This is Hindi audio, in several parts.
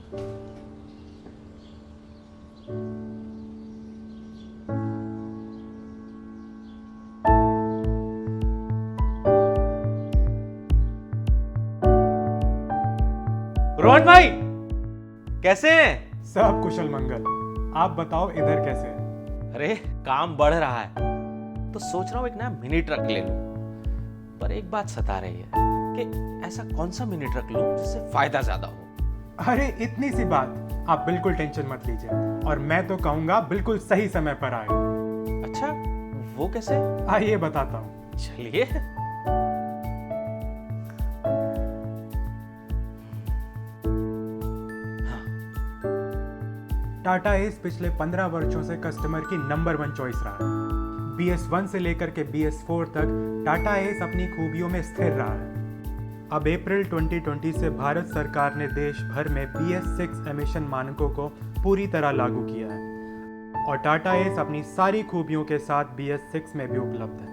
रोहन भाई कैसे हैं? सब कुशल मंगल। आप बताओ इधर कैसे है? अरे काम बढ़ रहा है तो सोच रहा हूँ एक नया मिनी ट्रक ले लूं, पर एक बात सता रही है कि ऐसा कौन सा मिनी ट्रक लूं जिससे फायदा ज्यादा हो। अरे इतनी सी बात, आप बिल्कुल टेंशन मत लीजिए और मैं तो कहूंगा बिल्कुल सही समय पर आए। अच्छा, वो कैसे? आइए बताता हूँ। चलिए। टाटा एस पिछले 15 वर्षों से कस्टमर की नंबर 1 चॉइस रहा है। BS1 से लेकर के BS4 तक टाटा एस अपनी खूबियों में स्थिर रहा है। अब अप्रैल 2020 से भारत सरकार ने देश भर में BS6 एमिशन मानकों को पूरी तरह लागू किया है और टाटा एस अपनी सारी खूबियों के साथ BS6 में भी उपलब्ध है।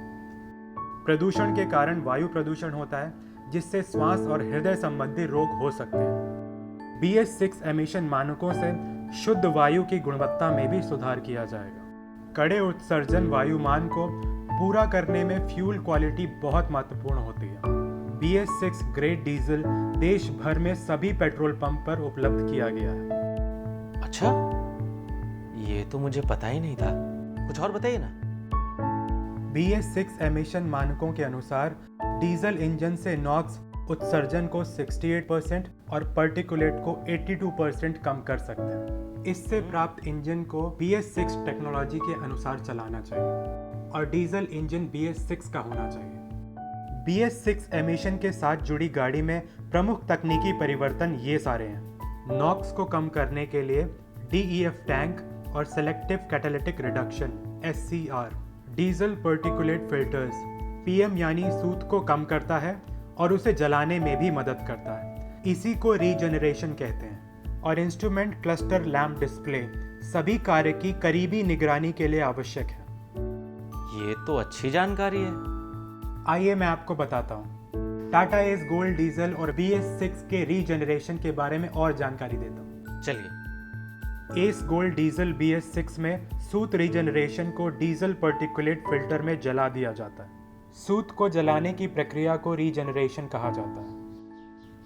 प्रदूषण के कारण वायु प्रदूषण होता है, जिससे श्वास और हृदय संबंधी रोग हो सकते हैं। BS6 एमिशन मानकों से शुद्ध वायु की गुणवत्ता में भी सुधार किया जाएगा। कड़े उत्सर्जन वायुमान को पूरा करने में फ्यूल क्वालिटी बहुत महत्वपूर्ण होती है। BS6 ग्रेड डीजल देश भर में सभी पेट्रोल पंप पर उपलब्ध किया गया है। अच्छा, ये तो मुझे पता ही नहीं था। कुछ और बताइए ना। BS6 एमिशन मानकों के अनुसार डीजल इंजन से नॉक्स उत्सर्जन को 68% और पार्टिकुलेट को 82% कम कर सकते हैं। इससे प्राप्त इंजन को BS6 टेक्नोलॉजी के अनुसार चलाना चाहिए और डीजल इंजन BS6 का होना चाहिए। BS6 एमिशन के साथ जुड़ी गाड़ी में प्रमुख तकनीकी परिवर्तन ये सारे हैं। नॉक्स को कम करने के लिए DEF टैंक और selective catalytic reduction SCR, diesel particulate filters PM यानी सूत को कम करता है और उसे जलाने में भी मदद करता है। इसी को रीजनरेशन कहते हैं। और इंस्ट्रूमेंट क्लस्टर लैंप डिस्प्ले सभी कार्य की करीबी निगरानी के लिए आवश्यक है। ये तो अच्छी जानकारी है। आइए मैं आपको बताता हूँ। टाटा एस गोल्ड डीजल और BS6 के रीजनरेशन के बारे में और जानकारी देता हूँ। चलिए। एस गोल्ड डीजल BS6 में सूत रीजनरेशन को डीजल पार्टिकुलेट फिल्टर में जला दिया जाता है। सूत को जलाने की प्रक्रिया को रीजनरेशन कहा जाता है।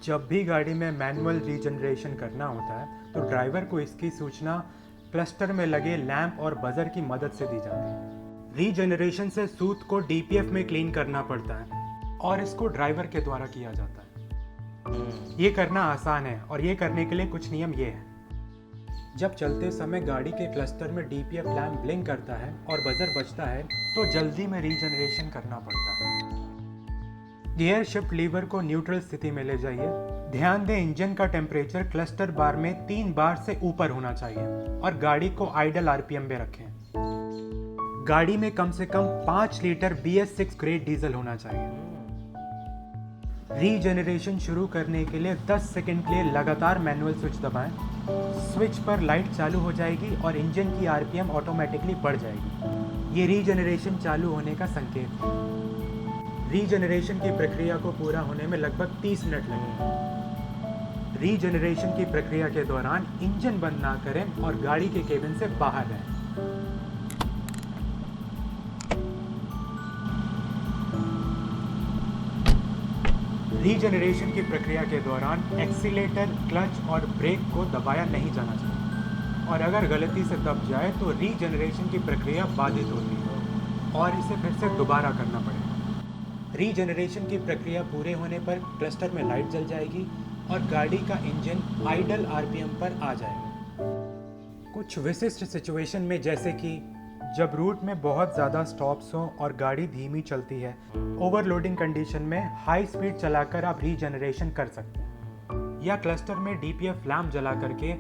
जब भी गाड़ी में मैनुअल रीजनरेशन करना होता है तो ड्राइवर को इसकी सूचना क्लस्टर में लगे लैंप और बजर की मदद से दी जाती है। रीजनरेशन से सूत को DPF में क्लीन करना पड़ता है और इसको ड्राइवर के द्वारा किया जाता है। ये करना आसान है और ये करने के लिए कुछ नियम ये है। जब चलते समय गाड़ी के क्लस्टर में DPF लैंप ब्लिंक करता है और बजर बजता है तो जल्दी में रीजनरेशन करना पड़ता है। गियर शिफ्ट लीवर को न्यूट्रल स्थिति में ले जाइए। ध्यान दें, इंजन का टेम्परेचर क्लस्टर बार में 3 बार से ऊपर होना चाहिए और गाड़ी को आइडल RPM में रखें। गाड़ी में कम से कम 5 लीटर BS6 ग्रेड डीजल होना चाहिए। रीजनरेशन शुरू करने के लिए 10 सेकंड के लिए लगातार मैनुअल स्विच दबाएं। स्विच पर लाइट चालू हो जाएगी और इंजन की RPM ऑटोमेटिकली बढ़ जाएगी। ये रीजनरेशन चालू होने का संकेत है। रीजनरेशन की प्रक्रिया को पूरा होने में लगभग 30 मिनट लगेंगे। रीजनरेशन की प्रक्रिया के दौरान इंजन बंद ना करें और गाड़ी के केबिन से बाहर रहें। रीजनरेशन की प्रक्रिया के दौरान एक्सीलेटर, क्लच और ब्रेक को दबाया नहीं जाना चाहिए और अगर गलती से दब जाए तो रीजनरेशन की प्रक्रिया बाधित होती है और इसे फिर से दोबारा करना पड़ेगा। रीजनरेशन की प्रक्रिया पूरे होने पर क्लस्टर में लाइट जल जाएगी और गाड़ी का इंजन आइडल RPM पर आ जाएगा। कुछ विशिष्ट सिचुएशन में, जैसे कि जब रूट में बहुत ज़्यादा स्टॉप्स हों और गाड़ी धीमी चलती है, ओवरलोडिंग कंडीशन में हाई स्पीड चलाकर आप रीजनरेशन कर सकते हैं या क्लस्टर में DPF लैंप जला करके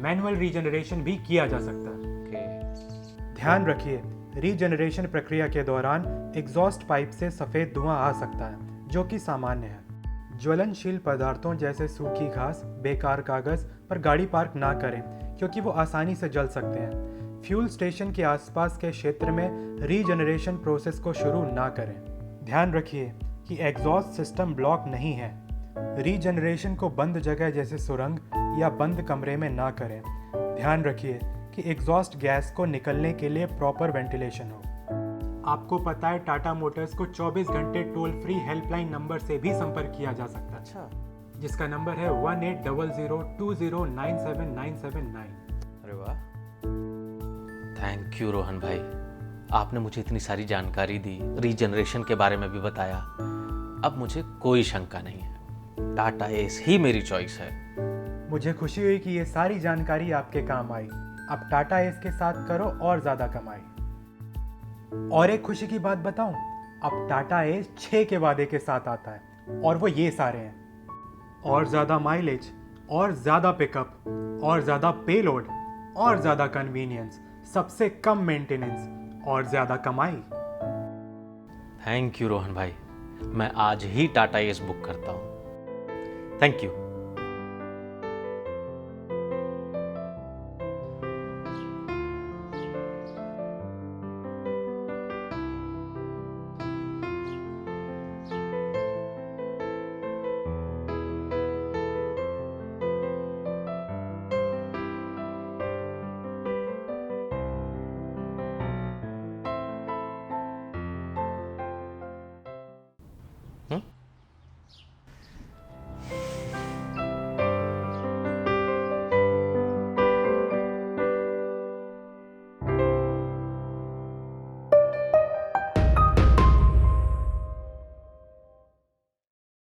मैनुअल रीजनरेशन भी किया जा सकता है। ध्यान रखिए, रीजनरेशन प्रक्रिया के दौरान एग्जॉस्ट पाइप से सफ़ेद धुआं आ सकता है, जो कि सामान्य है। ज्वलनशील पदार्थों जैसे सूखी घास, बेकार कागज़ पर गाड़ी पार्क ना करें क्योंकि वो आसानी से जल सकते हैं। फ्यूल स्टेशन के आसपास के क्षेत्र में रीजनरेशन प्रोसेस को शुरू ना करें। ध्यान रखिए कि एग्जॉस्ट सिस्टम ब्लॉक नहीं है। रीजनरेशन को बंद जगह जैसे सुरंग या बंद कमरे में ना करें। ध्यान रखिए कि एग्जॉस्ट गैस को निकलने के लिए प्रॉपर वेंटिलेशन हो। आपको पता है टाटा मोटर्स को 24 घंटे टोल फ्री हेल्पलाइन नंबर से भी संपर्क किया जा सकता है, अच्छा, जिसका नंबर है 180020979979। अरे वाह, थैंक यू रोहन भाई, आपने मुझे इतनी सारी जानकारी दी, रीजनरेशन के बारे में भी बताया। अब मुझे कोई शंका नहीं है, टाटा एस ही मेरी चॉइस है। मुझे खुशी हुई कि ये सारी जानकारी आपके काम आई। अब टाटा एस के साथ करो और ज़्यादा कमाई। और एक खुशी की बात बताऊं, अब टाटा एस 6 के वादे के साथ आता है, और वो ये सारे हैं: और ज़्यादा माइलेज, और ज़्यादा पिकअप, और ज़्यादा पेलोड, और ज़्यादा कन्वीनियंस, सबसे कम मेंटेनेंस, और ज़्यादा कमाई। थैंक यू रोहन भाई, मैं आज ही टाटा एस बुक करता हूँ। Thank you.